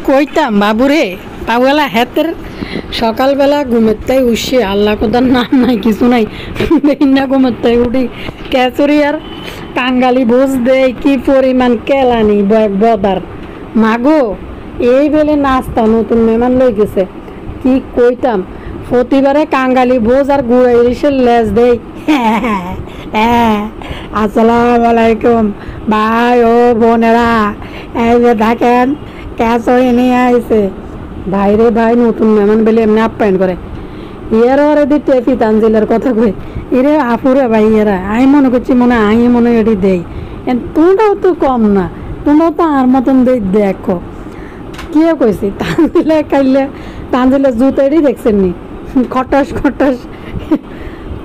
কইতাম বাবুরে পাওয়ালা হাতের সকালবেলা ঘুমেরটাই উঠছে আল্লাহ কোথার নাম নাই কিছু নাই না ঘুমেরটাই উঠি ক্যাচুরি আর কাঙ্গালি ভোজ দেয় কি পরিমাণ কেলানি বদার মাগো এই বেলে নাস্তা নতুন মেহমান লই গেছে কি কইতাম প্রতিবারে কাঙ্গালি ভোজ আর গুড়া ইলিশের লেজ দেই আসসালামু আলাইকুম ভাই ও বোনেরা এই যে দেখেন ক্যাচরি নিয়ে আইছে ভাই রে ভাই নতুন মেহমান বলে এমনি আপ্যায়ন করে ইয়ার ওর এদি টেফি তানজিলের কথা কই এরে আপুরে ভাই এরা আমি মনে করছি আমি মনে এটি দেই তোমরাও তো কম না তোমরাও তো আর মতন দেই দেখো কি কইছি তানজিলে খাইলে তানজিলের জুতো এটি দেখছেন নি খটাস খটাস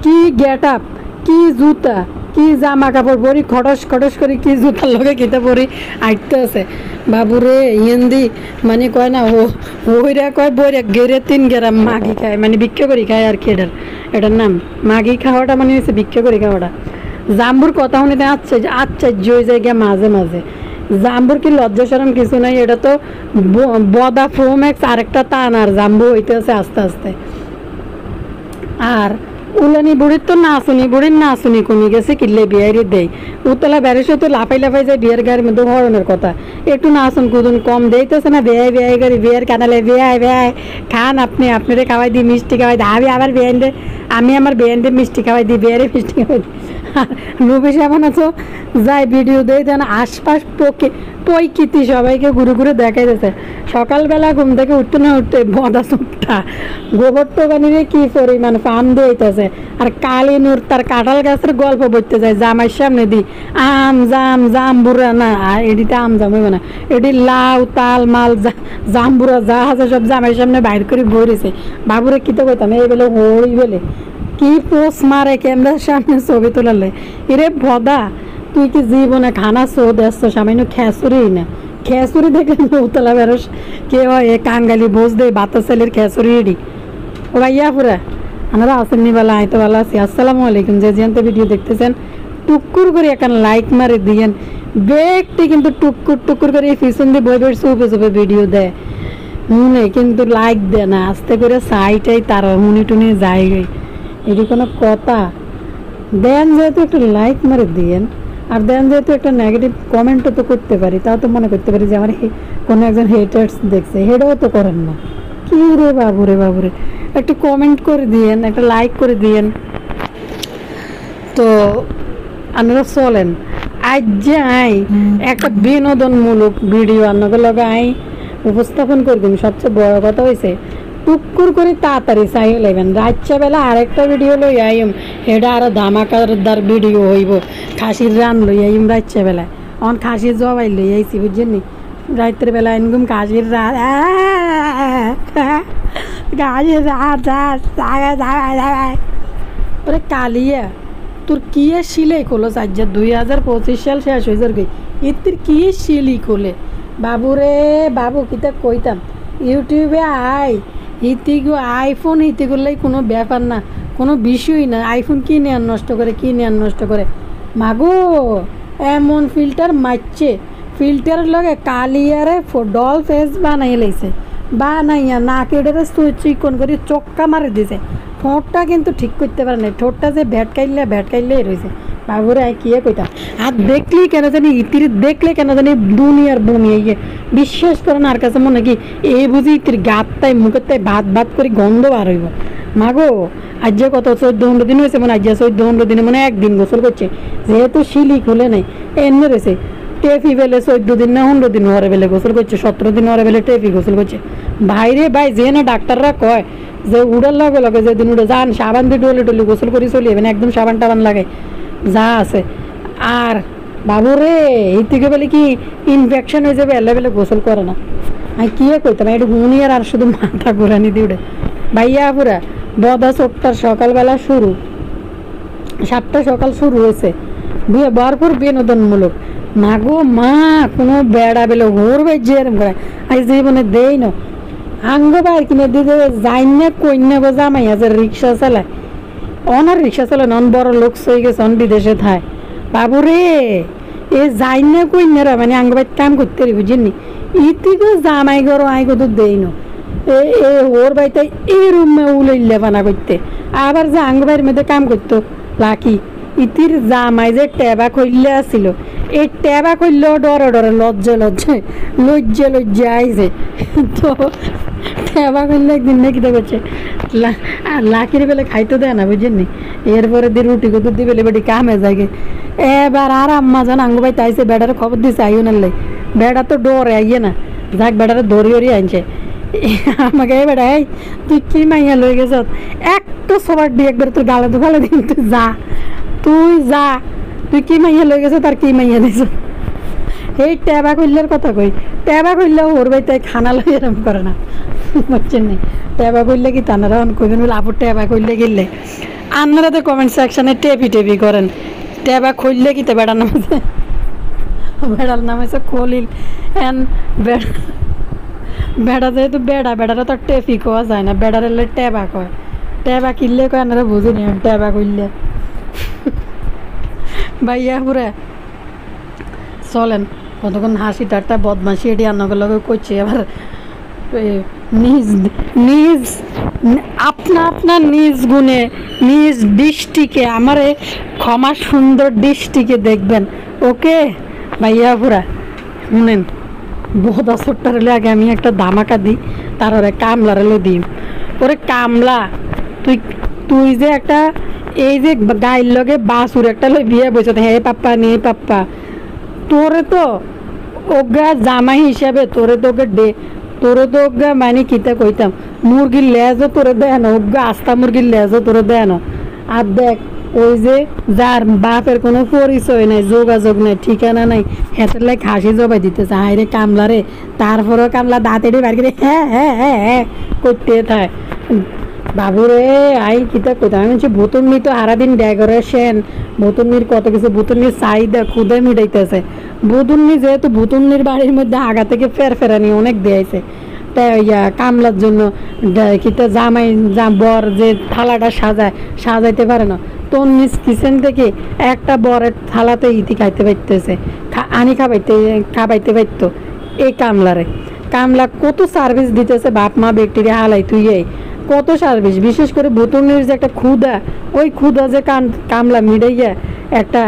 কি গেট আপ কি জুতা কি জামা কাপড় পরি খটস খটস করে কি জুতার লগে কিতা পরি আইতে আছে বাবুরে হিন্দি মানে কয় না ওইরা কয় বইরা গেরে 3 গ্রাম মাগি খায় মানে ভিক্ষা করি খায় আর কি এটার নাম মাগি খাওয়াটা মানে হচ্ছে ভিক্ষা করি খাওয়াটা জাম্বুর কথা শুনে আশ্চর্য হয়ে যায় গিয়া মাঝে মাঝে জাম্বুর কি লজ্জা শরম কিছু নাই এটা তো বদা ফ্রোম্যাক্স আরেকটা টান আর জাম্বু হইতে আছে আস্তে আস্তে আর উলানি বুড়ির তো নাচুনি কমে গেছে কিনলে বিয়ারি দেয় উতলা বেড়েছে তো লাফাই যায় বিয়ের গাড়ির মধ্যে হরণের কথা একটু নাচুন কুদুন কম দেইতেছে না বেয়াই গাড়ি বিয়ের কানালে বেয়াই খান আপনারে খাওয়াই দিই মিষ্টি খাওয়াই দিই আমি আমার বেয়ানডে মিষ্টি খাওয়াই দিই বিয়ারে মিষ্টি খাওয়াই দিই নবী সামন আছো যাই ভিডিও দেয় যেন আশপাশ পৈকিতি সবাইকে ঘুরে দেখাই দিয়েছে সকালবেলা ঘুম থেকে উঠতে না উঠতে বদা চুপটা গোবর টোকানিরে কি পরিমাণ ফার্ম দিতেছে আর কালী নূর তার কাঁঠাল গাছের গল্প বলতে যায় জামাইয়ের সামনে দি জাম বুড়া না এডিতে জাম হইবে না এটি লাউ তাল মাল জামবুড়া যা আছে সব জামাইয়ের সামনে বাইর করে বইরেছে বাবুরে কি তো কইতাম এই বেলে হই বেলে কি পোস মারে ক্যামেরার সামনে ছবি তোলালে এরে ভদা তুই কি জীবনে খানা শো দেখছ সামান্য খেসুরি দেখলে উতলা বেরোস কে হয় এ কাঙ্গালি ভোজ দে বাতাসেলের খেসুরি এডি ও ভাইয়া পুরা আমরা আসেননি বেলা আইতে ভালো আছি আসসালামু আলাইকুম যে জিয়ানতে ভিডিও দেখতেছেন টুকুর করে এখন লাইক মারে দিয়েন ব্যক্তি কিন্তু টুকুর করে পিছন দিয়ে বই চুপে ভিডিও দেয় মনে কিন্তু লাইক দেয় না আস্তে করে সাইটাই তার টুনি যায় এটি কোনো কথা দেন যেহেতু একটু লাইক মারে দিয়েন আর দেন যেহেতু একটা নেগেটিভ কমেন্টও তো করতে পারি তাও তো মনে করতে পারি যে আমার কোনো একজন হেটার্স দেখছে হেটাও তো করেন না কি রে বাবুরে একটু কমেন্ট করে দিয়েন একটা লাইক করে দিয়েন তো আপনারা চলেন আজ যে একটা বিনোদনমূলক ভিডিও আপনাদের লগে উপস্থাপন করবেন সবচেয়ে বড় কথা হয়েছে টুকুর করে তাড়াতাড়ি চাই লাগবেন রাত্রে বেলা আরেকটা ভিডিও লই আইম এটা আরো ধামাকাদার ভিডিও হইব খাসির রান লই আইম রাত্রে বেলায় অন খাসির জবাই লই আইছি বুঝছেন নি রাত্রে বেলা এনগুম খাসির রাত ওরে কালিয়া তোর কি সিলাই খোলো আজ 2025 সাল শেষ হয়ে যার গই এর কি সিলি খোলে বাবু কিতা কইতাম ইউটিউবে আইফোন করলেই কোনো ব্যাপার না কোনো বিষয়ই না আইফোন কিনে আর নষ্ট করে মাগো এমন ফিল্টার মারছে ফিল্টারের লগে কালিয়ারে ডল ফেস বানাই লাইছে বানাইয়া নাকের চিকন করে চক্কা মারে দিছে ঠোঁটটা কিন্তু ঠিক করতে পারে না ঠোঁটটা যে ভ্যাট কাইলেই রয়েছে বাবুরে কি কইতাম আর দেখলেই কেন জানি দেখলে কেন জানি দুনিয়ার বমি বিশ্বাস করেন আর কাছে মনে কি এই বুঝি ইতির গাতটাই মুখের তাই ভাত করে গন্ধ বার হইব মাগো আজ যে কত 14-15 দিন হয়েছে মানে আজ 14-15 দিনে মানে একদিন গোসল করছে যেহেতু শিলি খুলে নেই এমনি রয়েছে টেফি বেলে 14 দিন না 15 দিন হরে বেলে গোসল করছে 17 দিন হরে বেলে টেফি গোসল করছে ভাই যে না ডাক্তাররা কয় যে উড়ার লগে যেদিন উড়ে যান সাবান দিয়ে ডলে গোসল করে চলে যাবেন একদম সাবান টাবান লাগে যা আছে আর বাবুরে এই থেকে বলে কি ইনফেকশন হয়ে যাবে এলেবেলে গোসল করে না আমি কি কইতাম একটু হুনি আর শুধু মাথা ঘোরানি দিউড়ে ভাইয়া পুরা বদা চোটটার সকালবেলা শুরু 7টা সকাল শুরু হয়েছে ভরপুর বিনোদনমূলক মাগো মা কোনো বেড়া বেলে ঘোর বেজে এরম করে আজ জীবনে দেই না আঙ্গ বার কিনে দিতে যাই না কন্যা গো জামাই আছে রিক্সা চালায় অনার রিক্সা চালায় নন বড় লোক সই গেছে অন বিদেশে থায় বাবুরে এ যাই না কই না রে মানে আঙ্গ কাম করতে রি বুঝিনি ইতি তো জামাই করো আই কত দেই না এ এ ওর বাড়িতে এই রুমে উলাইলে বানা করতে আবার যে আঙ্গ বাড়ির মধ্যে কাম করতো লাকি ইতির জামাই যে টেবা কইলে আসিল এই টেবা কইলেও ডরে ডরে লজ্জা আইছে তো টেবা কইলে একদিন নাকি দেখছে আর লাকির বেলে খাইতে দেয় না বুঝেননি এরপরে দিয়ে রুটি কত দিবে বেটি কামে যায় এবার আর আম্মা জান আঙ্গু ভাই তাইছে বেটারে খবর দিছে আইও নালে বেটা তো ডরে আইয়ে না যাক বেটারে ধরি আনছে আমাকে বেটা এই তুই কি মাইয়া লই গেছ একটা সবার দিয়ে একবার তোর গালে ধোয়ালে দিন তুই যা তুই কি মাইয়া লই গেছ তার কি মাইয়া দিছ এই টেবা কইলের কথা কই টেবা কইলেও ওর বাই তাই খানা লই এরম করে না বুঝছেন নি টেবা কইলে কি তানারা কইবেন বলে আপু টেবা কইলে গেলে আপনারা তো কমেন্ট সেকশনে টেপি করেন টেবা খুললে কি তো বেড়ার নাম আছে বেড়ার নাম আছে খলিল এন বেড়া যেহেতু বেড়ারা তো টেপি কোয়া যায় না বেড়ার এলে টেবা কয় টেবা কিনলে কয় আপনারা বুঝিনি টেবা কইলে ভাইয়া পুরা চলেন কতক্ষণ হাসি ঠাট্টা বদমাসি এটি আন্নগুলোকে করছে আবার নিজ আপনার নিজ গুণে নিজ দৃষ্টিকে আমার ক্ষমা সুন্দর দৃষ্টিকে দেখবেন ওকে ভাইয়া পুরা শুনেন বহুত আসরটার আগে আমি একটা ধামাকা দিই তার ওরে কামলার এলো দিই ওরে কামলা তুই যে একটা এই যে গায়ের লগে বাসুর একটা লই বিয়ে বসে হে পাপ্পা নেই পাপ্পা তোরে তো ওগা জামাই হিসাবে তোরে তো ওগা মানে কিতা কইতাম মুরগির লেজও তোরে দেয় না ওগা আস্তা মুরগির লেজও তোরে দেয় না আর দেখ ওই যে যার বাপের কোনো পরিচয় নাই যোগাযোগ নাই ঠিকানা নাই হেতের লাই খাসি জবাই দিতেছে হাই রে কামলা রে তারপরেও কামলা দাঁতেরই বার করে হ্যাঁ করতে থাকে বাবুরে আই কিতা কইতাম আমি হচ্ছে বোতলনি তো সারাদিন ডেকোরেশন বোতলনির কত কিছু বোতলনির চাহিদা ক্ষুদে মিটাইতেছে বোতলনি যেহেতু বোতলনির বাড়ির মধ্যে আগা থেকে ফেরানি অনেক দিয়েছে তাই কামলার জন্য কিতা বর যে থালাটা সাজাইতে পারে না তোর নিজ কিচেন থেকে একটা বরের থালাতে ইতি খাইতে পারতেছে খাবাইতে পারতো এই কামলা কত সার্ভিস দিতেছে বাপ মা ব্যক্তিরে হালাই তুই কত সার্ভিস বিশেষ করে বোতলের যে একটা ক্ষুদা ওই ক্ষুদা যে কামলা মিটাইয়া একটা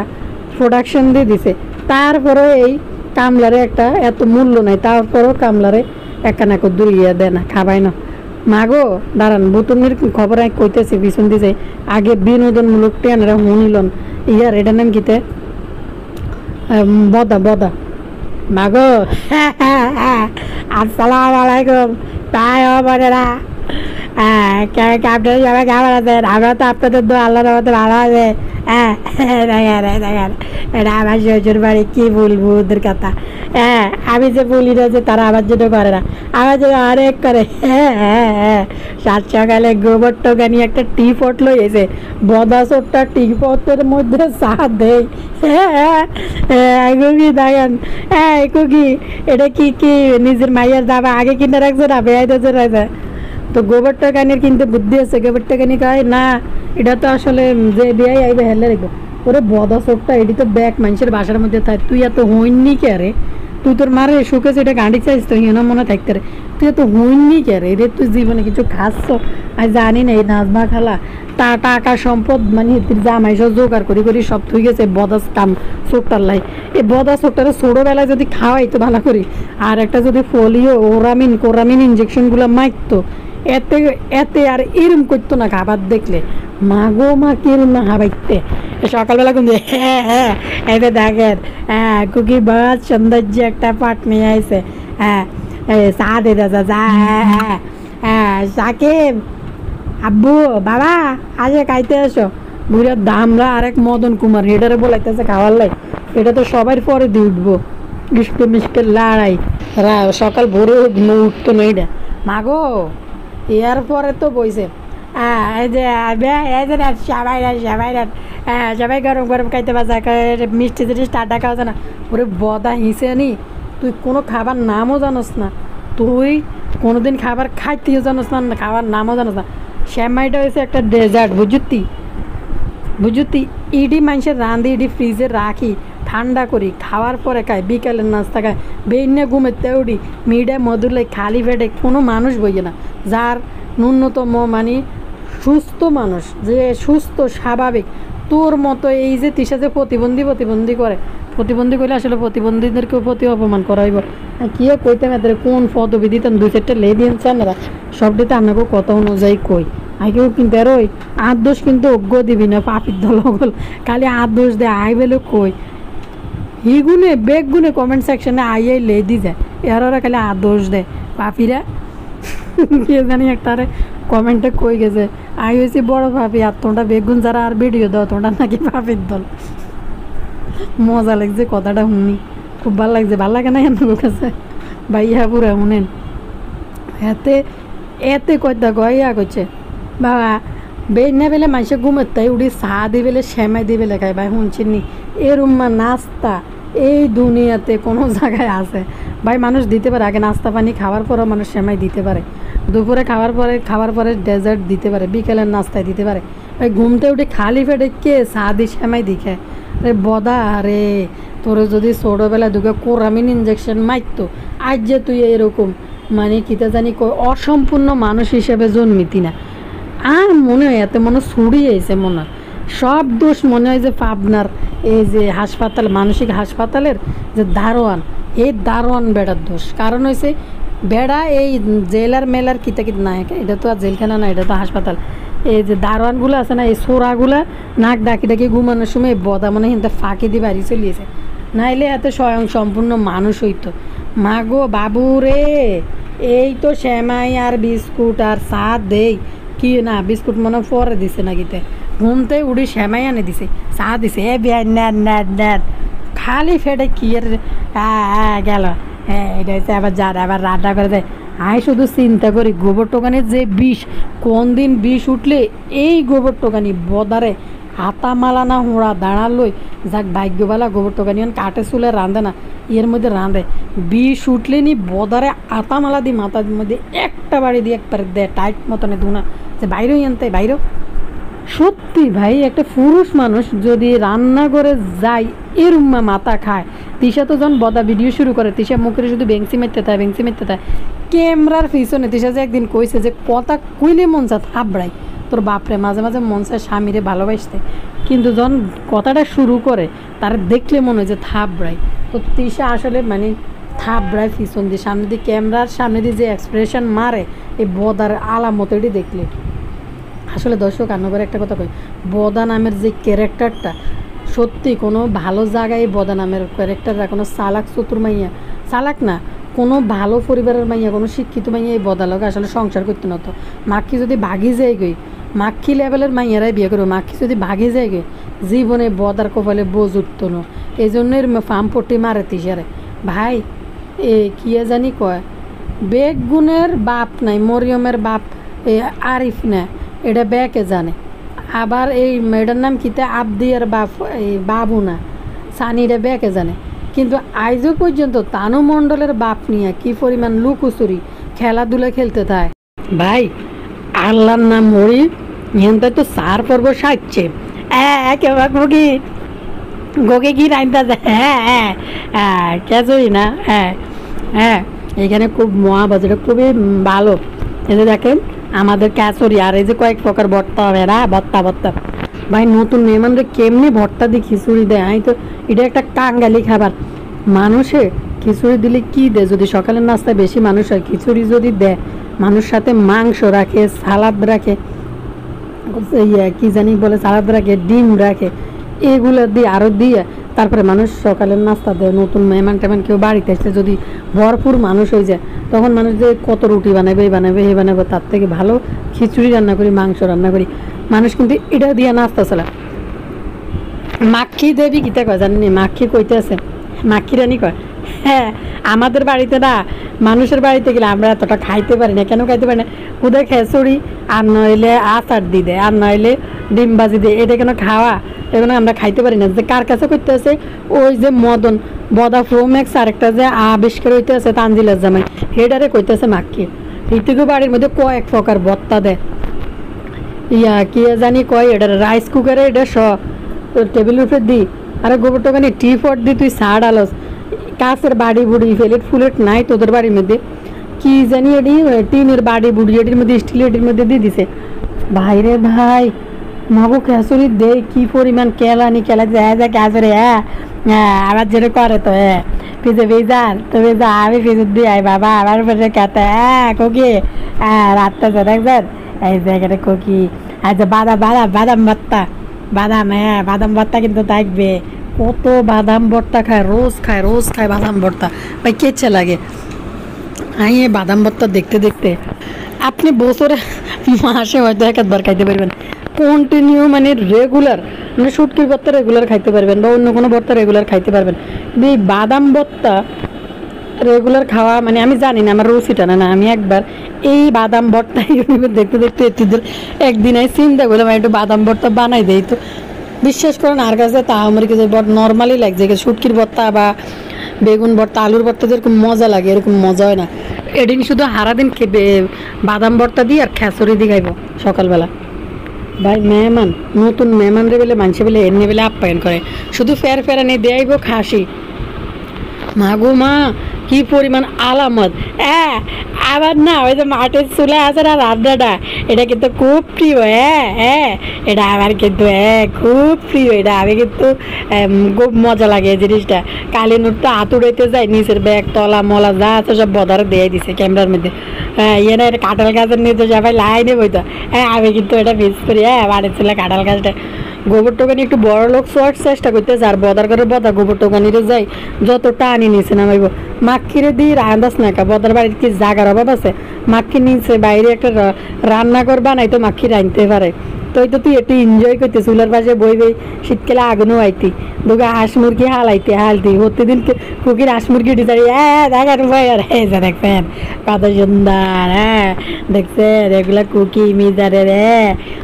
প্রোডাকশন দিয়ে দিছে তারপরে এই কামলারে একটা এত মূল্য নাই তারপরেও কামলারে একখানা দূরিয়া দেয় না খাবাই না মাগো দাঁড়ান বোতলের খবর আমি কইতেছি পিছন দিছে আগে বিনোদনমূলক টেনরা শুনিলন ইয়ার এটার নাম কিতে বদা মাগো আসসালামু আলাইকুম তাই বলেরা আপনারা সবাই কেমন আছেন আমরা তো আপনাদের তো আল্লাহর রহমতে ভালো আছে দেখেন এটা আমার শ্বশুর বাড়ি কি বলবো ওদের কথা আমি যে বলি না যে তারা আমার জন্য করে না আমার জন্য অনেক করে সাত সকালে গোবর টোকা নিয়ে একটা টি পট লইয়েছে বদাসরটা টি পটের মধ্যে চা দেয় কুকি দেখেন কুকি এটা কি নিজের মাইয়ের দাবা আগে কিনে রাখছে না বেয়াইতে রাখছে তো গোবর টাকানির কিন্তু বুদ্ধি আছে গোবর টাকানি কয় না এটা তো আসলে যে বিয়াই আইবে হেলে রেখো ওরে বদা চোখটা এটি তো ব্যাগ মানুষের বাসার মধ্যে থাক তুই এত হইননি কে রে তুই তোর মারে শুকেছে এটা গাঁড়ি চাইছ তো হিনা মনে থাকতে রে তুই এত হইননি কে রে রে তুই জীবনে কিছু খাচ্ছ আর জানি না এই নাজমা খালা টাকা সম্পদ মানে জামাই সব জোগাড় করি সব থুই গেছে বদা কাম চোখটার লাই এই বদা চোখটারে ছোটোবেলায় যদি খাওয়াই তো ভালো করি আর একটা যদি ফলিও কোরামিন ইঞ্জেকশনগুলো মারতো এতে আর এরম করতো না খাবার দেখলে মাগো মা কিরম না খাবাইতে সকালবেলা কিন্তু এতে দেখেন কুকি বহুত সৌন্দর্য একটা পাট নিয়ে আইছে চা দে দাদা যা সাকিব আব্বু বাবা আজকে খাইতে আসো বুড়ার দামরা আরেক মদন কুমার হেডারে বলাইতেছে খাওয়ার লাই এটা তো সবার পরে দিয়ে উঠবো মিষ্টের লড়াই সকাল ভোরে উঠতো না এটা মাগো ইয়ার পরে তো বইছে সবাই গরম খাইতে পারছে মিষ্টি জিনিস টাটা খাওয়া যায় না ওরে বদা হিসে নি তুই কোনো খাবার নামও জানোস না তুই কোনোদিন খাবার খাইতেও জানোস না খাবার নামও জানোস না শ্যামাইটা হয়েছে একটা ডেজার্ট বুঝুতি ইডি মানুষের রাঁধি ইডি ফ্রিজে রাখি ঠান্ডা করি, খাওয়ার পরে খাই, বিকালের নাস্তা খাই, বেইনে ঘুমেতে উঠি, মিডে মধুলে খালি পেটে কোনো মানুষ বইয়ে না, যার ন্যূনতম মানে সুস্থ মানুষ, যে সুস্থ স্বাভাবিক তোর মতো এই যে তিসা যে প্রতিবন্ধী করে, প্রতিবন্ধী করলে আসলে প্রতিবন্ধীদেরকেও প্রতি অপমান করা হইব। কি কইতে মেয়েদের কোন পদবি দিতেন, 2-4টা লে দিয়েছেন এরা সবটিতে আপনাকে কথা অনুযায়ী কই আগেও কিন্তু আর ওই আট দোষ কিন্তু অজ্ঞ দিবি না, পাপির দল খালি আট দোষ দেয় আই বেলে কই হিগুনে বেগুনে কমেন্ট সেকশনে আইয়াই লে দি যায়, এরা খালি আট দোষ দেয় পাপিরা। কে জানি একটা কমেন্টে কই গেছে আই হয়েছি বড় পাপি, আর তোমরা বেগুন যারা আর ভিডিও দাও তোমরা নাকি পাপির দল। মজা লাগছে কথাটা শুনি, খুব ভালো লাগছে, ভালো লাগে না এর কাছে ভাইয়া পুরা শুনেন। এতে কয়টা গয়া করছে বাবা বেনে বেলে মানুষে ঘুমের তাই উঠি চা দি বেলে শ্যামাই দি বেলে খাই ভাই শুনছেন নি এরম নাস্তা এই দুনিয়াতে কোনো জায়গায় আছে ভাই? মানুষ দিতে পারে আগে নাস্তা পানি খাওয়ার পরও মানুষ শ্যামাই দিতে পারে, দুপুরে খাওয়ার পরে ডেজার্ট দিতে পারে, বিকেলের নাস্তায় দিতে পারে ভাই। ঘুমতে উঠে খালি পেটে কে চা দি শ্যামাই দি খায়? রে বদা রে, তোর যদি ছোটোবেলা দুটো কোরামিন ইঞ্জেকশন মারতো আজ যে তুই এরকম মানে কিতা জানি অসম্পূর্ণ মানুষ হিসেবে জন্মিতি না। আর মনে হয় এত মনে ছড়িয়েছে মনে হয় সব দোষ মনে হয় যে পাবনার এই যে হাসপাতাল মানসিক হাসপাতালের যে দারোয়ান, এই দারোয়ান বেড়ার দোষ। কারণ হয়েছে বেড়া এই জেলার মেলার কিতা না, এটা তো আর জেলখানা না, এটা তো হাসপাতাল। এই যে দারোয়ানগুলো আছে না, এই সোরাগুলা নাক ডাকি ডাকি ঘুমানোর সময় বদা মনে হিন্দা ফাঁকি দিয়ে বাড়ি চলিয়েছে, নাইলে এত স্বয়ং সম্পূর্ণ মানুষ হইতো। মা গো বাবু রে, এই তো শ্যামাই আর বিস্কুট আর চা দেই কি না, বিস্কুট মনে পরে দিছে নাকিতে, ঘুমতে উড়ি শ্যামাই আনে দিছে, চা দিছে, এ বিয়ার নেট নেট নেট খালি ফেটে কি এর গেল, হ্যাঁ এটা হচ্ছে আবার যার আবার রান্না করে দেয়। আমি শুধু চিন্তা করি গোবর টোকানির যে বিষ, কোন দিন বিষ উঠলে এই গোবর টোকানি বদারে হাতা মালা না হোঁড়া দাঁড়া লই যাক ভাগ্যবালা গোবর টোকানি কাটে চুলে রাঁধে না, এর মধ্যে রাঁধে বিষ উঠলে নি বদারে আতা মালা দি মাথার মধ্যে একটা বাড়ি দিয়ে একবারে দেয় টাইট মতনে ধুনা যে বাইরেই আনতে বাইরেও। সত্যি ভাই একটা পুরুষ মানুষ যদি রান্না করে যায় এরুম্মা মাথা খায়। তিশা তো যখন বদা ভিডিও শুরু করে তিশা মুখে শুধু বেংসি মারতে থাকে ক্যামেরার পিছনে। তিশা যে একদিন কইছে যে কথা কইলে মন চা থাবড়াই তোর বাপরে, মাঝে মাঝে মন চায় স্বামীরে ভালোবাসতে, কিন্তু যখন কথাটা শুরু করে তার দেখলে মনে হয় যে থাবড়াই। তো তিশা আসলে মানে থাবড়ায় পিছন দিয়ে, সামনে দিয়ে ক্যামেরার সামনে দিয়ে যে এক্সপ্রেশন মারে এই বদার আলামত এটি দেখলে আসলে দর্শক আন্নগরে একটা কথা কই, বদা নামের যে ক্যারেক্টারটা সত্যি কোনো ভালো জায়গায় বদা নামের ক্যারেক্টাররা কোনো চালাক চতুর মাইয়া, চালাক না কোনো ভালো পরিবারের মাইয়া, কোনো শিক্ষিত মাইয়া এই বদা লগে আসলে সংসার করতে নতো। মাক্ষী যদি ভাগি যায় গই, মাক্ষী লেভেলের মাইয়ারাই বিয়ে করবো, মাক্ষী যদি ভাগি যায় গই জীবনে বদার কপালে বোঝ উঠতো না। এই জন্যই ফার্ম পট্টি মারে তিসারে ভাই। এ কিয়া জানি কয় বেগুনের বাপ নাই, মরিয়মের বাপ আরিফ না, এটা ব্যাকে জানে। আবার এই মেয়েটার নাম কিতে আবদিয়ার বাপ এই বাবু না, সানিটা ব্যাকে জানে। কিন্তু আজও পর্যন্ত তানু মণ্ডলের বাপ নিয়ে কি পরিমাণ লুকোচুরি খেলাধুলা খেলতে থাকে ভাই। আল্লাহর নাম মরি এখানটায় তো সার পর্ব সাজছে গোগি গোগে কি রাইনটা যায়, হ্যাঁ হ্যাঁ হ্যাঁ কেজই না, হ্যাঁ হ্যাঁ এখানে খুব মহাবাজারে খুবই ভালো। এই যে দেখেন আমাদের ক্যাচরি আর এই যে কয়েক প্রকার ভর্তা হবে না, ভর্তা ভাই নতুন মেহমানরা কেমনি ভর্তা দিয়ে খিচুড়ি দেয়। আমি তো এটা একটা কাঙ্গালি খাবার, মানুষে খিচুড়ি দিলে কি দেয়? যদি সকালের নাস্তায় বেশি মানুষ হয় খিচুড়ি যদি দেয়, মানুষ সাথে মাংস রাখে, সালাদ রাখে, কি জানি বলে সালাদ রাখে, ডিম রাখে, এগুলো দিয়ে আরও দিয়ে তারপরে মানুষ সকালের নাস্তা দেয়। নতুন মেহমান টেমান কেউ বাড়িতে এসে যদি ভরপুর মানুষ হয়ে যায় তখন মানুষ যে কত রুটি বানাবে এই বানাবে, তার থেকে ভালো খিচুড়ি রান্না করি, মাংস রান্না করি। মানুষ কিন্তু এটা দিয়ে নাস্তা চালা। মাক্ষী দেবী কিতা কয় জানি, মাক্ষী কইতে আছে, মাক্ষী রানী কয় হ্যাঁ আমাদের বাড়িতে না মানুষের বাড়িতে গেলে আমরা এতটা খাইতে পারি না। কেন খাইতে পারি না? খুদে খেচুড়ি আর নইলে আচার দি দেয় আর নইলে ডিম বাজি দেয়, এটা কেন খাওয়া, এগুলো আমরা খাইতে পারি না। যে কার কাছে করতে আছে ওই যে মদন বদা ফ্রোম্যাক্স আরেকটা যে আবিষ্কার হইতে আছে তানজিলার জামাই, হেডারে কইতেছে মাক্ষী। ঋতুকু বাড়ির মধ্যে কয়েক প্রকার ভর্তা দেয়, ইয়া কি জানি কয় এটা রাইস কুকারে এটা টেবিলের উপরে দিই আরে গোবর টোকানি টি ফট দিয়ে তুই সার আলস কাছের বাড়ি বুড়ি ফেলেট ফুলেট নাই তোদের বাড়ির মধ্যে কি জানি এটি টিনের বাড়ি বুড়ি এটির মধ্যে স্টিল এটির মধ্যে দিয়ে দিছে ভাই রে ভাই মাগো খেসুরি দে কি পরিমাণ কেলানি কেলা যায় যা ক্যাসরে আবার যেটা করে তো পিজে ভেজার তো ভেজা আমি পিজে দিয়ে আই বাবা আবার উপরে কাতে কোকি রাতটা যে দেখবেন এই জায়গাটা কোকি আচ্ছা বাদাম ভর্তা বাদাম ভর্তা কিন্তু থাকবে কত বাদাম ভর্তা খায় রোজ খায় বাদাম ভর্তা ভাই কেচ্ছে লাগে এই বাদাম ভর্তা দেখতে দেখতে আপনি বছরে মাসে হয়তো একবার খাইতে পারবেন কন্টিনিউ মানে রেগুলার মানে শুটকির ভর্তা রেগুলার খাইতে পারবেন বা অন্য কোনো ভর্তা রেগুলার খাইতে পারবেন কিন্তু এই বাদাম ভর্তা রেগুলার খাওয়া মানে আমি জানি না আমার রুচিটা না আমি একবার এই বাদাম ভর্তা ইউটিউবে দেখতে দেখতে একদিন আমি চিন্তা করলাম একটু বাদাম ভর্তা বানাই দেই তো বিশ্বাস করেন আর কাছে তা আমার কাছে নর্মালি লাগছে শুটকির ভর্তা বা বেগুন ভর্তা আলুর ভর্তা যেরকম মজা লাগে এরকম মজা হয় না এদিন শুধু সারাদিন বাদাম ভর্তা দিয়ে আর খেসুরি দিয়ে খাইব সকালবেলা ভাই মেহমান নতুন মেহমানরে বেলে মানুষে বেলে এমনি বেলে আপ্যায়ন করে শুধু ফেরানি দেয়াইব খাসি মাগো মা কি পরিমাণ আলামত আবার না ওই যে মাটির চুলা আছে না রান্নাটা এটা কিন্তু খুব প্রিয় এটা আমার কিন্তু খুব প্রিয় এটা আমি কিন্তু খুব মজা লাগে এই জিনিসটা কালী নুট তো হাত উড়াইতে যায় নিচের ব্যাগ তলা মলা যা আছে সব বদার দিয়ে দিছে ক্যামেরার মধ্যে ইয়ে না এটা কাঁঠাল গাছের নিচে সবাই লাইনে বইতো আমি কিন্তু এটা মিস করি বাড়ির চুলা কাঁঠাল গাছটা গোবর টোকানি একটু বড় লোক শোয়ার চেষ্টা করতেছে আর বদার করে বদা গোবর টোকানিরে যাই যতটা আনি নিছে নামাইব মাক্ষিরে দিয়ে রান্দাস না বদার বাড়ির কি জাগার অভাব আছে মাক্ষি নিচে বাইরে একটা রান্নাঘর বানাই তো মাক্ষি রাঁধতে পারে তো তুই একটু এনজয় করতে চুলার পাশে বই শীতকালে আগুনও আইতি দুগা হাঁস মুরগি হালতি প্রতিদিন কুকির হাঁস মুরগি ডিজারি দেখার ভয় আর দেখছেন কত সুন্দর দেখছেন এগুলা কুকি মিজারে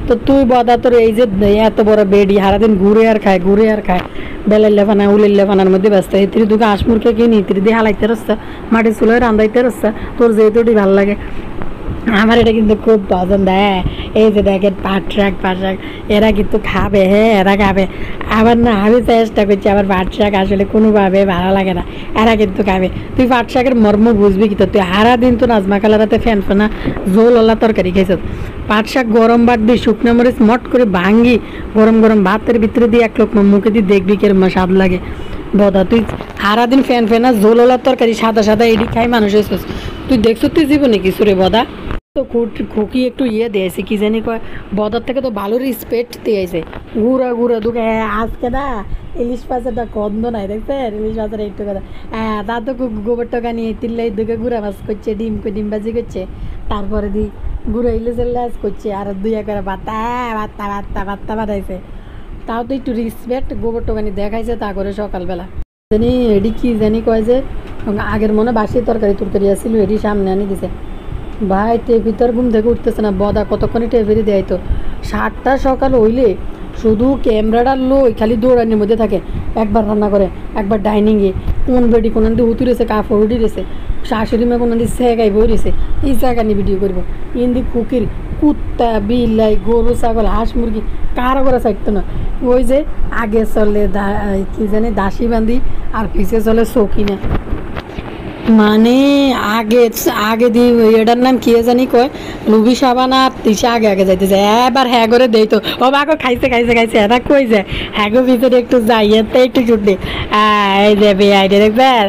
তো তুই বদা তোর এই যে এত বড় বেডি সারাদিন ঘুরে আর খায় বেলাইলে ফানা উলিল্লে ফানার মধ্যে ব্যস্ত এই তুই দুগা হাঁস মুরগি কিনি তুই দিয়ে হালাইতে রস্তা মাটির চুলায় রান্দাইতে রস্তা তোর যেহেতু ভালো লাগে আমার এটা কিন্তু খুব পছন্দ এই যে দেখেন পাট শাক এরা কিন্তু খাবে এরা খাবে আবার না আমি চেষ্টা করছি আবার পাট শাক আসলে কোনোভাবে ভালো লাগে না এরা কিন্তু খাবে তুই পাট শাকের মর্ম বুঝবি কি তো তুই সারাদিন তো নাজমা কালারাতে ফেনা ঝোলওয়ালা তরকারি খাইছ পাট শাক গরম ভাত দিয়ে শুকনো মরিচ মট করে ভাঙ্গি গরম ভাতের ভিতরে দিয়ে এক লোক মুখে দিয়ে দেখবি কিরম স্বাদ লাগে বদা তুই সারাদিন ফেনা ঝোলওয়ালা তরকারি সাদা এডি খাই মানুষ হয়েছিস তুই দেখছো তুই জীবনে কিছু রে বদা তো খুকি একটু দিয়েছে কি জানি কয় বদার থেকে তো ভালো রেসপেক্ট দিয়েছে গুড়া দুকে আজকে না ইলিশ মাছেরটা গন্ধ নাই দেখছেন ইলিশ মাছের একটু কথা তা তো গোবর টাকা নিয়ে তিল্লাই দুকে গুড়া মাছ করছে ডিম বাজি করছে তারপরে দি গুঁড়ো ইলিশ করছে আর দুই করে ভাত্তা বানাইছে তাও তো একটু রেসপেক্ট গোবর টোকানি দেখাইছে তা করে সকালবেলা জানি এডি কি জানি কয় যে আগের মনে বাসি তরকারি আসছিল এডি সামনে আনি দিছে ভাই তে ভিতর ঘুম থেকে উঠতেছে না বদা কতক্ষণই টেবিলে দেয় তো 7টা সকাল হইলে শুধু ক্যামেরাটা লই খালি দৌড়ানির মধ্যে থাকে একবার রান্না করে একবার ডাইনিংয়ে কোন বেডি কোন দিয়ে উঠি রয়েছে কাপড় উঠি রয়েছে শাশুড়ি মেয়ে কোন দিয়ে সেগাই বই রয়েছে এই জায়গা নিয়ে ভিডিও করবো ইন্দি কুকির কুত্তা বিলাই গরু ছাগল হাঁস মুরগি কারো করে চাইতো না ওই যে আগে চলে কি জানি দাসী বান্ধি আর পিছে চলে চৌকিনা মানে আগে দি এটার নাম কি জানি কয় লুবি সাবান আর তিসা আগে যাইতেছে এবার হ্যাঁ করে দেই তো ও বাগো খাইছে এরা কই যায় হ্যাঁ গো ভিতরে একটু যাই এতে একটু ছুটে এই যে বেআইডে দেখবেন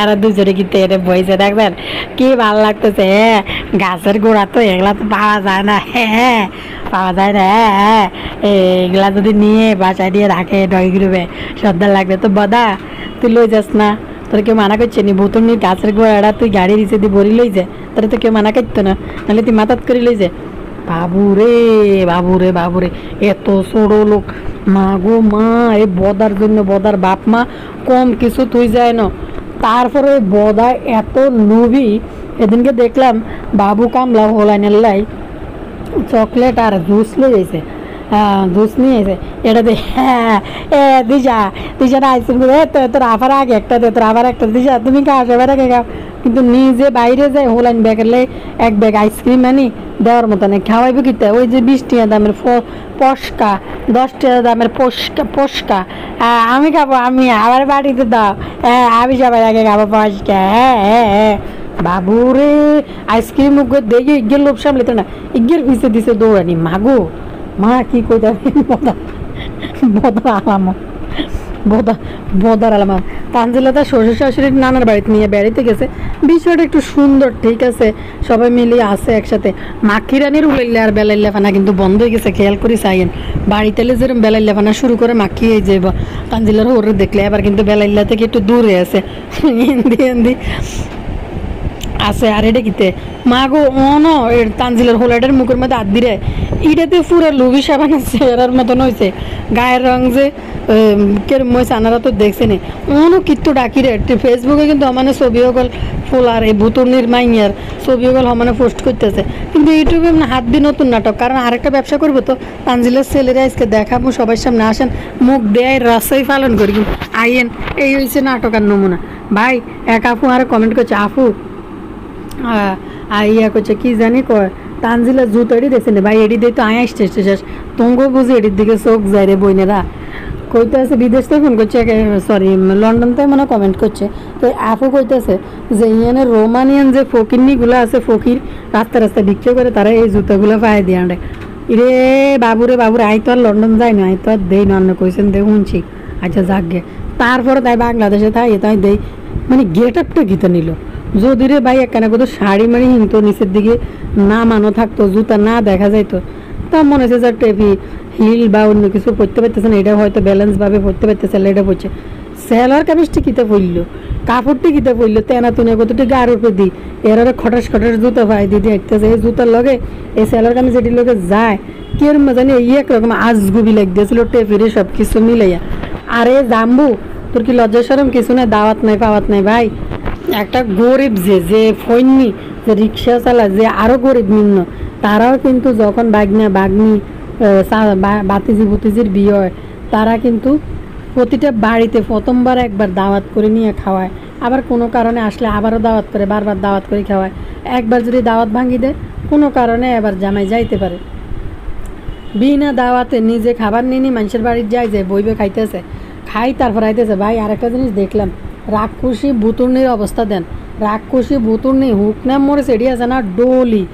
এরা দুজনে কিন্তু এটা বইছে দেখবেন কি ভালো লাগতেছে গাছের গোড়া তো এগুলা তো পাওয়া যায় না পাওয়া যায় না এগুলা যদি নিয়ে বাসায় দিয়ে রাখে ডয় গ্রুপে শ্রদ্ধা লাগবে তো বদা তুই লই যাস না তোর কেউ মানা করছে নি বোতল নিয়ে গাছের গোড়া তুই গাড়ি নিচে দিয়ে ভরি লই যায় তোর তো কেউ মানা করতো না নাহলে তুই মাথাত করে লই যায় বাবুরে এত ছোড়ো লোক মা গো মা এই বদার জন্য বদার বাপ মা কম কিছু তুই যায় না তারপরে বদা এত লোভী এদিনকে দেখলাম বাবু কামলা হোলাইনের লাই চকলেট আর জুস লই যাইছে জুস নিয়ে এসে এটা দে দিশা আইসক্রিম তোর আবার আগে একটা দে তোর আবার একটা দিশা তুমি খাও সবার আগে খাও কিন্তু নিজে বাইরে যায় হোলাইন ব্যাগের লাই এক ব্যাগ আইসক্রিম আনি দেওয়ার মতো নেই, খাওয়াইবে কিতে ওই যে 20 টাকা দামের পশকা, 10 টাকা দামের পশকা আমি খাবো, আমি আবার বাড়িতে দাও, হ্যাঁ আমি সবাই আগে খাবো পশকা, হ্যাঁ হ্যাঁ হ্যাঁ। বাবুরে আইসক্রিম দেখে ইগের লোভ সামলিত না, ইগের পিছিয়ে দিছে দৌড়ানি, মাগো মা কি কই যাবে বদা আলামত বদার আলামত। তানজিলা তার শ্বশুর শাশুড়ির নানার বাড়িতে নিয়ে বেড়াইতে গেছে, বিষয়টা একটু সুন্দর, ঠিক আছে, সবাই মিলিয়ে আছে একসাথে। মাখি রানির উলাইল্লা আর বেলাইল্লা ফানা কিন্তু বন্ধ হয়ে গেছে, খেয়াল করি চাইয়েন। বাড়িতে যেরকম বেলাইল্লা ফানা শুরু করে মাখি হয়ে যাব, তানজিলার ওরে দেখলে এবার কিন্তু বেলাইল্লা থেকে একটু দূরে আছে, হিন্দি আছে। আর এটা কিতে মা গো অন তানজিলের হোলাটার মুখের মধ্যে হাত দিরে, ইটাতে পুরো লুবি সাবান চেহারার মতন হয়েছে, গায়ের রং যে কেরম হয়েছে আনারা তো দেখছে নি। অনও কিত্তু ডাকি রে, ফেসবুকে কিন্তু মানে ছবি গল ফোলার এই ভুতুর্নির মাইয়ার ছবি গল সমানে পোস্ট করতেছে, কিন্তু ইউটিউবে হাত দিয়ে নতুন নাটক, কারণ আরেকটা ব্যবসা করবো তো তানজিলের ছেলেরা আজকে দেখাবো, সবার সামনে আসেন, মুখ দেয় রাস্তায় পালন করি আইয়েন, এই হয়েছে নাটক আর নমুনা। ভাই এক আপু আর কমেন্ট করছে, আপু ইয়া করছে কি জানি কয় তানজিলা জুতো এটি দেখছে না ভাই, এটি দিয়ে তো আয় আসছে শেষ তোঙ্গো বুঝি এটির দিকে চোখ যায় রে বইনেরা, কইতে আছে বিদেশ থেকে ফোন করছে, সরি লন্ডন থেকে মনে কমেন্ট করছে। তো আপু কইতেছে যে ইয়ানে রোমানিয়ান যে ফকিরনিগুলো আছে, ফকির রাস্তা রাস্তা বিক্রি করে, তারা এই জুতোগুলো পায়ে দিয়ে আনে। ইরে বাবুরে আই তো আর লন্ডন যাই না, আই তো আর দেই না, কইছেন দে শুনছি, আচ্ছা যাক গে। তারপরে তাই বাংলাদেশে তাই তাই দেই, মানে গেট আপটা গীতা নিল যদি রে ভাই একখানা কত শাড়ি মারি হিনতো নিচের দিকে না মানো থাকতো, জুতা না দেখা যাইতো, তা মনে হচ্ছে যে টেপি হিল বা অন্য কিছু পরতে পারতেছে না, এটা হয়তো ব্যালেন্স ভাবে পরতে পারতেছে, এটা পড়ছে সেলার কামিজটি কিতে পড়লো, কাপড়টি কিতে পড়লো, তেনা তুনে কতটি গার উপরে দিই এর খটাস জুতো ভাই দিদি হাঁটতেছে, এই জুতার লগে এই সেলার কামিজ এটির লগে যায় কেরম জানি এই একরকম আজগুবি লাগ দিয়েছিল টেপিরে সব কিছু মিলাইয়া। আরে জাম্বু তোর কি লজ্জা সরম কিছু না, দাওয়াত নাই পাওয়াত নাই ভাই, একটা গরিব যে ফৈনি যে রিক্সা চালায়, যে আরও গরিব নিম্ন, তারাও কিন্তু যখন বাগনি বাতিজি ভতিজির বিয়ে হয়, তারা কিন্তু প্রতিটা বাড়িতে প্রথমবার একবার দাওয়াত করে নিয়ে খাওয়ায়, আবার কোনো কারণে আসলে আবারও দাওয়াত করে, বারবার দাওয়াত করে খাওয়ায়। একবার যদি দাওয়াত ভাঙি দেয় কোনো কারণে এবার জামাই যাইতে পারে, বিনা দাওয়াতে নিজে খাবার নিয়ে মানুষের বাড়ির যায় বইবে খাইতেছে, খাই তারপর আইতেছে। ভাই আরেকটা জিনিস দেখলাম, রাক্ষসী ভুতুর্নির অবস্থা দেন, রাক্ষসী ভুতুর্নি হুক নাম মরেছে এটি আছে না, ডলি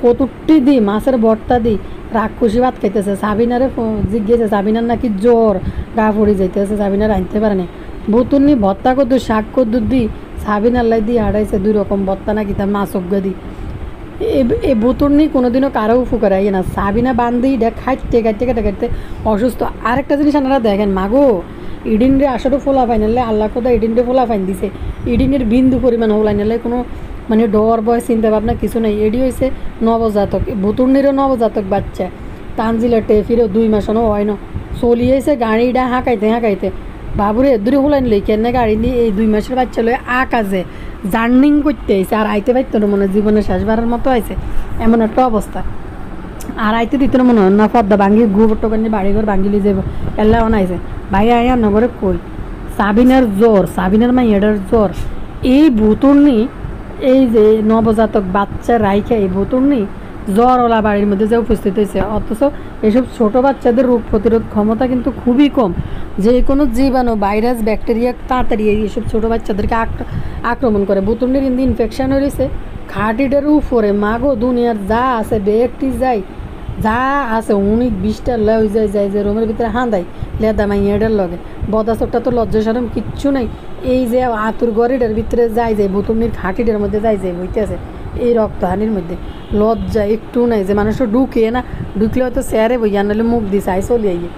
কতুট্টি দি মাছের ভর্তা দি রাক্ষসী ভাত খাইতেছে। সাবিনারে জিজ্ঞেসে, সাবিনার নাকি জ্বর, গা পড়ে যাইতেছে, সাবিনার আনতে পারে না, ভুতুর্নি ভর্তা কদ্দু শাক কদ্দু দি সাবিনার লাই দিয়ে আড়াইছে 2 রকম ভর্তা নাকি তার মাছ অজ্ঞা দি। এই ভুতুর্নি কোনোদিনও কারো উপকার আইয়ে না, সাবিনা বান্ধি এটা খাইতে অসুস্থ। আরেকটা জিনিস আপনারা দেখেন, মাগো ইডিনরে আসলে ফোলা ফাইন নাহলে আল্লাহ কোথা ইডিনরে ফোলা ফাইন দিছে, ইডিনের বিন্দু পরিমাণ হলাই নাহলে কোনো মানে ডর ভয় চিন্তা ভাবনা কিছু নাই। এডি হয়েছে নবজাতক, ভুতুর্নিরও নবজাতক বাচ্চা, তানজিলা টেফিরও 2 মাসও হয় না, চলিয়েছে গাড়িটা হাঁকাইতে বাবুরে দূরে হোলাইন লই কেন গাড়ি নিয়ে এই 2 মাসের বাচ্চা লয়ে আকাশে জার্নিং করতে আইছে, আর আইতে পারতো না মনে জীবনে শেষবারের মতো আইছে, এমন একটা অবস্থা। আর আইতে দিত না মনে হয় না, পদ্মা ভাঙ্গি গোবরটা নিয়ে বাড়িঘর ভাঙ্গিলি যাব এল্লা আইছে। ভাই আয়া নগরে কই সাবিনার জ্বর, সাবিনার মাইয়াটার জ্বর, এই ভুতুর্নি এই যে নবজাতক বাচ্চা রাইখা এই ভুতুর্নি জ্বরওয়ালা বাড়ির মধ্যে যে উপস্থিত হয়েছে, অথচ এসব ছোট বাচ্চাদের রোগ প্রতিরোধ ক্ষমতা কিন্তু খুবই কম, যে কোনো জীবাণু ভাইরাস ব্যাকটেরিয়া তাড়াতাড়ি এইসব ছোটো বাচ্চাদেরকে আক্রমণ করে। ভুতুর্নির কিন্তু ইনফেকশন হয়েছে খাটিটার উপরে, মাগো দুনিয়ার যা আছে ব্যক্তি যায় যা আছে 19-20টা লয় যায় যে রুমের ভিতরে হাঁদাই লেদা মাইয়াটার লগে, বদাচকটা তো লজ্জা সরম কিচ্ছু নাই, এই যে আতুর গড়িটার ভিতরে যায় ভুতুর্নির খাটিটার মধ্যে যায় বইতেছে এই রক্তহানির মধ্যে, লজ্জা একটু নাই, যে মানুষটা ঢুকে না ঢুকলে হয়তো চেয়ারে বইয়া নাহলে মুখ দিছে আই চলি আইয়ে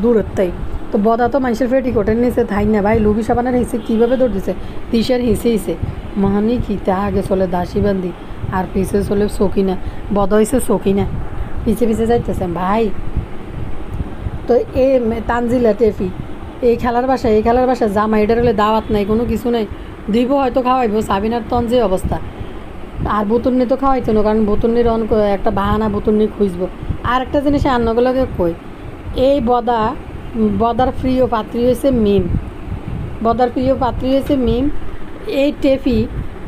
দূরের তাই। তো বদা তো মানুষের ফেটি কোটের নিচে থাই না ভাই, লুবি সাবানের হিসে কীভাবে দৌড় দিছে, তিসের হিসে মহানি খিতে আগে চলে দাসী বান্দি আর পিছে চলে চকিনা, বদা হয়েছে চকিনা, পিছে যাইতেছে ভাই। তো এ তানজিলা টেফি এই খেলার বাসা জামা এটার হলে দাওয়াত নাই কোনো কিছু নাই, দিব হয়তো খাওয়াইব, সাবিনার তন যে অবস্থা। আর ভুতুর্নি তো খাওয়াইতো না, কারণ ভুতুর্নির একটা বাহানা ভুতুর্নি খুঁজবো। আর একটা জিনিস আন্নগুলোকে কই, এই বদার প্রিয় পাত্রী হয়েছে মিম, এই টেফি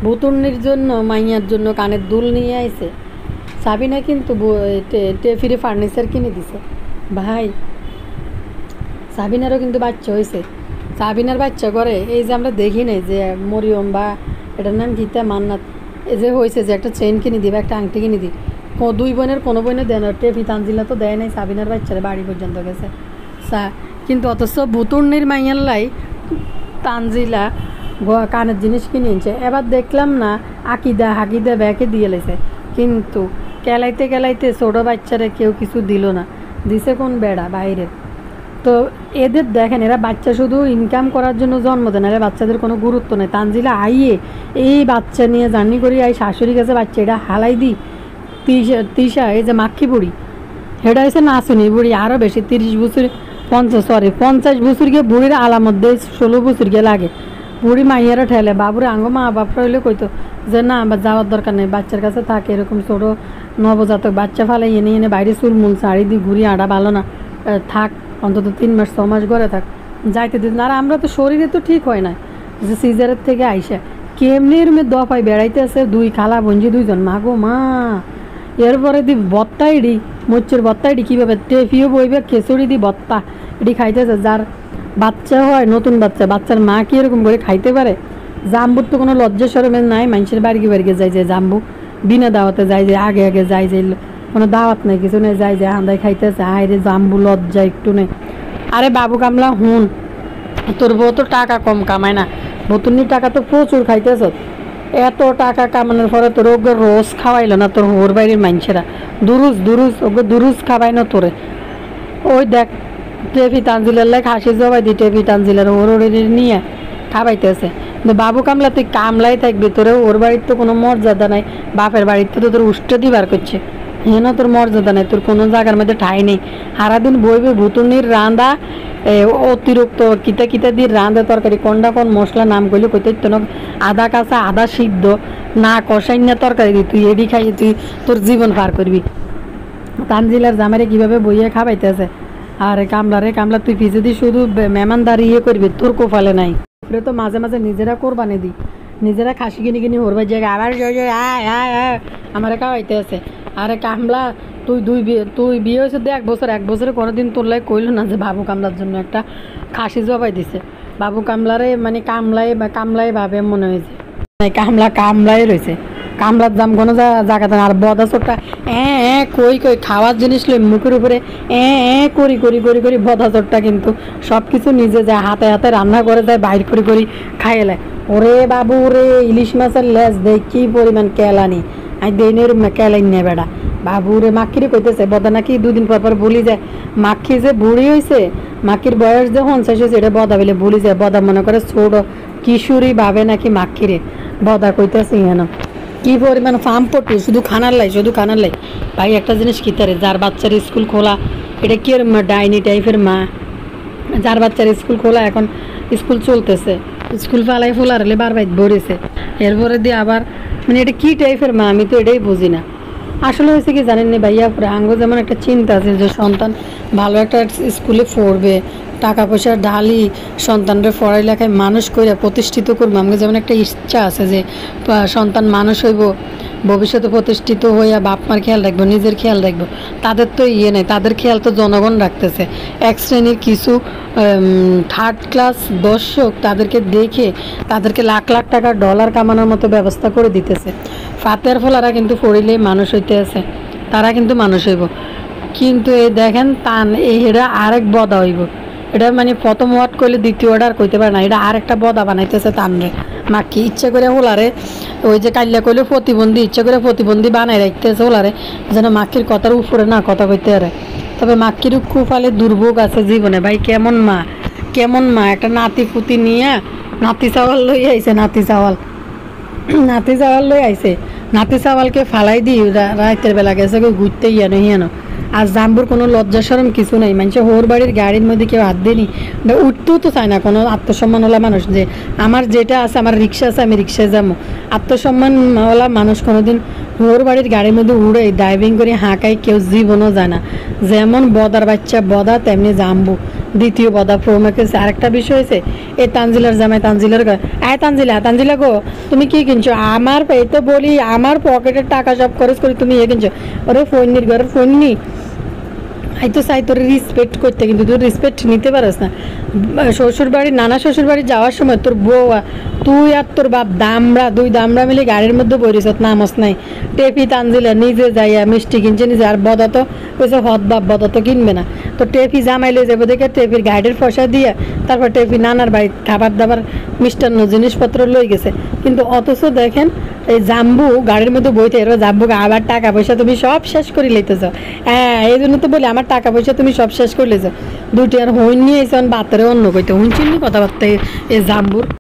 ভুতুর্নির জন্য মাইয়ার জন্য কানের দুল নিয়ে আইছে, সাবিনা কিন্তু টেফিরে ফার্নিচার কিনে দিছে ভাই। সাবিনারও কিন্তু বাচ্চা হয়েছে, সাবিনার বাচ্চা করে এই যে আমরা দেখি নাই যে মরিয়ম বা এটার নাম গীতা মান্নাত, এই যে হয়েছে যে একটা চেন কিনে দিই বা একটা আংটি কিনে দিই, দুই বোনের কোনো বোনের দেয় না, টেফি তানজিলা তো দেয় নাই, সাবিনার বাচ্চারা বাড়ি পর্যন্ত গেছে কিন্তু অথচ বুতুর্নির মাইয়াল্লাই তানজিলা কানের জিনিস কিনে নিচ্ছে। এবার দেখলাম না আকিদা হাকিদা ব্যাকে দিয়ে লেছে, কিন্তু কেলাইতে কেলাইতে ছোটো বাচ্চারা কেউ কিছু দিল না, দিছে কোন বেড়া বাইরের। তো এদের দেখেন এরা বাচ্চা শুধু ইনকাম করার জন্য জন্ম দেন, এরা বাচ্চাদের কোনো গুরুত্ব নেই। তানজিলা আইয়ে এই বাচ্চা নিয়ে জার্নি করি আই শাশুড়ি কাছে বাচ্চা এটা হালাই দিই তিশা এই যে মাক্ষি বুড়ি এটা হয়েছে নাচুনি বুড়ি, আরও বেশি 30 বছর 50 বছর গিয়ে বুড়ির আলামত দেয় 16 বছর গিয়ে লাগে। বুড়ি মাইয়ারা ঠেলে বাবুরে আঙ্গো মা বাপরা হইলে কইতো যে না যাওয়ার দরকার নেই, বাচ্চার কাছে থাকে এরকম ছোটো নবজাতক বাচ্চা ফালে এনে এনে বাইরে চুলমুল শাড়ি দিয়ে ঘুরি আড়া ভালো না, থাক অন্তত 3 মাস 6 মাস ঘরে থাক, যাইতে দিন। আর আমরা তো শরীরে তো ঠিক হয় না যে সিজারের থেকে আইসা কেমনি রুমে দফায় বেড়াইতে আছে 2 খালা বঞ্জি 2 জন মাগো মা। এরপরে দি বত্তা ইডি মোচ্চের বত্তা ইডি কীভাবে টেফিও বইবে খিচুড়ি দি বত্তা এটি খাইতেছে। যার বাচ্চা হয় নতুন বাচ্চার মা কি এরকম করে খাইতে পারে? জাম্বুর তো কোনো লজ্জা শরমের নাই, মানুষের বাড়িকে বাড়িকে যায় যে জাম্বু বিনা দাওয়াতে যায় যে আগে আগে যায় যে কোনো দাওয়াত নেই কিছু নেই, যায় যে হাঁদাই খাইতেছে আয় রে জাম্বু লজ্জা একটু নেই। আরে বাবু কামলা হুন, তোর বউ তো টাকা কম কামায় না, ভতুনির টাকা তো প্রচুর খাইতেছ, এত টাকা কামানোর পরে তোর ওকে রোজ খাওয়াইলো না তোর হোর বাইরের মানুষেরা, ওকে দুরুজ খাওয়াই না তোরে। ওই দেখ টেফি তানজিলের লাই হাসি জবাই দি টেফি তানজিলের ওর নিয়ে খাওয়াইতেছে। কিন্তু বাবু কামলা তুই কামলাই থাকবি, তোরে ওর বাড়ির তো কোনো মর্যাদা নাই, বাপের বাড়ির তো তোর উষ্ঠ দিবার করছে, হেন তোর মর্যাদা নেই, তোর কোনো জায়গার মধ্যে ঠাই নেই। সারাদিন বইবে ভুতুনির রান্দা অতিরিক্ত কিতা কিতা দিয়ে রাঁধে তরকারি কোনটা কোন মশলা নাম করলে কইতে আদা কাঁচা আদা সিদ্ধ না কষাই না তরকারি দি তুই এডি খাই তুই তোর জীবন পার করবি। তানজিলার জামারে কীভাবে বইয়ে খাওয়াইতেছে, আর কামলা তুই পিছিয়ে দি শুধু মেহমানদারি ইয়ে করবি, তোর কোফালে নাই। এটা তো মাঝে মাঝে নিজেরা কোরবানি দিই, নিজেরা খাসি কিনে কিনে হরবার জায়গায় আবার আমার খাওয়াইতে আছে। আরে কামলা তুই বিয়ে হয়েছে 1 বছরে কোনোদিন তোর লাই কইল না যে বাবু কামলার জন্য একটা খাসি জবাই দিছে। বাবু কামলারে মানে কামলাই ভাবে মনে হয়েছে কামলাই রয়েছে, কামলার দাম কোনো জায়গাতে আর বদা চোখটা কই খাওয়ার জিনিস লই মুখের উপরে করি করি করি করি বদা চোখটা কিন্তু সব কিছু নিজে যায় হাতে হাতে রান্না করে যায় বাইর করি খাইয়ে লাই। ওরে বাবু রে ইলিশ মাছের লেজ দেখ কি পরিমাণ কেলানি, আমি দেনের কেলাই নে বেড়া বাবুরে মাখিরে কইতেছে বদা নাকি 2 দিন পর বলি যায় মাখি যে বুড়ি হয়েছে, মাখির বয়স যে 50 হয়েছে এটা বদা বলে বলি যায়, বদা মনে করে ছোট কিশোরী ভাবে নাকি মাখিরে বদা কইতেছে হেন কি পরিমাণ ফার্ম পটু শুধু খানার লাই ভাই। একটা জিনিস কি তারে যার বাচ্চার স্কুল খোলা এটা কি ডাইনি টাইপের মা, যার বাচ্চার স্কুল খোলা এখন স্কুল চলতেছে স্কুল ফালাই ফোলার হলে বারবার ভরেছে, এরপরে দিয়ে আবার মানে এটা কী টাইপের মা আমি তো এটাই বুঝি না। আসলে হয়েছে কি জানেন না ভাইয়া, আঙ্গো যেমন একটা চিন্তা আছে যে সন্তান ভালো একটা স্কুলে পড়বে, টাকা পয়সা ঢালি সন্তানরা পড়ালেখায় মানুষ করে প্রতিষ্ঠিত করবো, আমাকে যেমন একটা ইচ্ছা আছে যে সন্তান মানুষ হইব ভবিষ্যতে প্রতিষ্ঠিত হইয়া বাপ মার খেয়াল রাখবো নিজের খেয়াল রাখবো। তাদের তো ইয়ে নেই, তাদের খেয়াল তো জনগণ রাখতেছে। 1 শ্রেণীর কিছু 3rd ক্লাস দর্শক তাদেরকে দেখে তাদেরকে লাখ লাখ টাকা ডলার কামানোর মতো ব্যবস্থা করে দিতেছে। ফাতের ফলারা কিন্তু পড়িলে মানুষ হইতে আছে, তারা কিন্তু মানুষ হইব, কিন্তু এই দেখেন তান এই এটা আরেক বদা হইব, এটা মানে প্রথম ওয়ার্ড করলে দ্বিতীয় ওয়ার্ড আর কইতে পারে না, এটা আরেকটা বদা বানাইতেছে তানরে মাকি ইচ্ছা করে হোলারে ওই যে কাইল্লা কইলে প্রতিবন্ধী ইচ্ছা করে প্রতিবন্ধী বানাই রাখতেছে হোলারে যেন মাকির কথার উপরে না কথা কইতে পারে। তবে মাকির খুব ফালে দুর্ভোগ আছে জীবনে ভাই, কেমন মা একটা নাতি পুতি নিয়ে নাতি চাওয়াল লই আইছে, নাতি চাওয়ালকে ফালাই দি রাতের বেলা গেছে ঘুরতে হিয়ানো আর জাম্বুর কোনো লজ্জা সরম কিছু নাই, মানুষের হোর বাড়ির গাড়ির মধ্যে কেউ হাত দেয়নি, উঠতেও তো চায় না কোনো আত্মসম্মানওয়ালা মানুষ যে আমার যেটা আছে আমার রিক্সা আছে আমি রিক্সায় যাবো। আত্মসম্মানওয়ালা মানুষ কোনোদিন হোর বাড়ির গাড়ির মধ্যে উড়ে ড্রাইভিং করে হাঁকাই কেউ জীবনও যায় না। যেমন বদার বাচ্চা বদা তেমনি জাম্বু দ্বিতীয় বদা প্রোমে কেছে। আরেকটা বিষয় হয়েছে, এই তানজিলার জামাই তানজিলার তানজিলা গো, তুমি কি কিনছো? আমার এই তো বলি আমার পকেটের টাকা সব খরচ করি, তুমি কিনছো? ওরে ফোন নির ঘরের ফোন নি, আই তো চাই তোর রেসপেক্ট করতে, কিন্তু তুই রেসপেক্ট নিতে পারস না। শ্বশুর বাড়ি, নানা শ্বশুর বাড়ি যাওয়ার সময় তোর বউ তুই আর তোর বাপ দুই দামড়া মিলে গাড়ির মধ্যে বইরিস, নামস নাই। টেপি তানজিলা নিজে যাইয়া মিষ্টি কিনছে নিজে, আর বদা তো কইছে হদ বাপ বদা তো কিনবে না। তো টেপি জামাইলে যাবো দেখে টেপির গাইডের পয়সা দিয়ে তারপর টেপি নানার বাড়ি খাবার দাবার মিষ্টান্ন জিনিসপত্র লই গেছে। কিন্তু অথচ দেখেন এই জাম্বু গাড়ির মধ্যে বইতে, এর জাম্বুকে আবার টাকা পয়সা তুমি সব শেষ করে লইতেছ। হ্যাঁ, এই জন্য তো বলি আমার টাকা পয়সা তুমি সব শেষ করে লেছো। দুটি আর হইন নিয়ে এসে বাতরে অন্য কইতে হুন চিনি কথাবার্তা এই জাম্বুর।